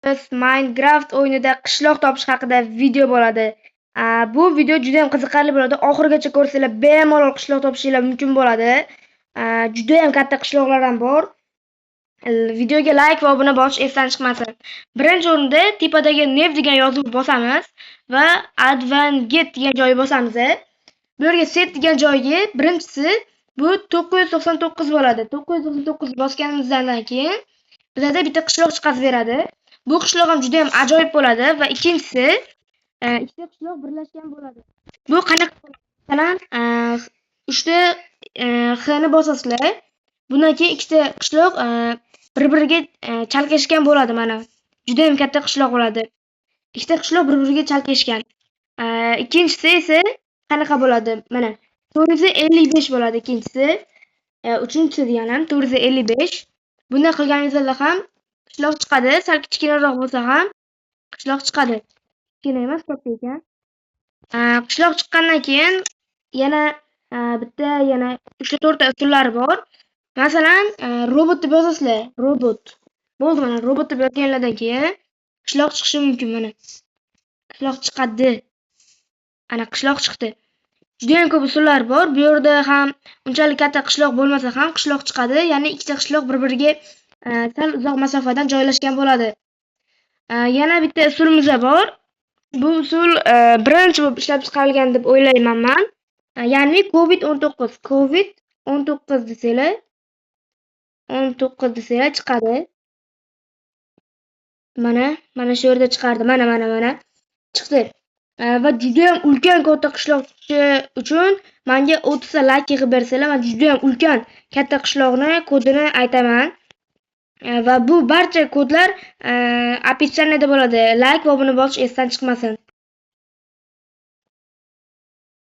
Biz Minecraft o'yinida qishloq topish haqida video bo'ladi. Bu video juda ham qiziqarli bo'ladi. Oxirigacha ko'rsanglar bemalol qishloq topishingiz mumkin bo'ladi. Juda ham katta qishloqlar ham bor. Videoga like va obuna bosish esdan chiqmasin. Birinchi o'rinda tepadagi Nev degan yozuvni bosamiz va Advanget degan joyni bosamiz. Bu yerga set degan joyga birinchisi bu 999 bo'ladi. 999 bosganimizdan keyin bizda bitta qishloq chiqarib beradi. Bu qishloq ham juda ham ajoyib bo'ladi va ikkinchisi ikkita qishloq birlashgan bo'ladi. Bu qanaqa masalan 3 ta X ni bosasizlar, bundan keyin ikkita qishloq bir-biriga chalkashgan bo'ladi mana. Juda ham katta qishloq bo'ladi. Ikkita qishloq bir-biriga chalkashgan. Ikkinchisi esa qanaqa bo'ladi? Mana 455 bo'ladi ikkinchisi. Uchinchisi deganim 455. Bunday qilganingizda ham qishloq chiqadi. Sal kichkinaroq bo'lsa ham qishloq chiqadi. Kichkina emas, katta ekan. Qishloq chiqqandan keyin yana bitta yana 3-4 ta usullari bor. Masalan, robot deb yozasizlar. Robot. Bo'ldi mana robot deb yozganlardan keyin qishloq chiqishi mumkin mana. Qishloq chiqadi. Ana qishloq chiqdi. Juda ham ko'p usullar bor. Bu yerda ham unchalik katta qishloq bo'lmasa ham qishloq chiqadi. Ya'ni ikkita qishloq bir-biriga sal uzoq masofadan joylashgan bo'ladi. Yana bitta usulimiz bor. Bu usul birinchi bo'lib ishlab chiqarilgan deb o'ylayman men. Ya'ni COVID-19. COVID-19 desanglar, 19 desanglar chiqadi. Mana shu yerda chiqardi. Mana chiqdi. Va juda ham ulkan katta qishloq chiqishi uchun menga 30 ta like yig'ib bersanglar, men juda ham ulkan katta qishloqni kodini aytaman. Va bu barcha kodlar описаниеda bo'ladi. Like va obuna bosish esdan chiqmasin.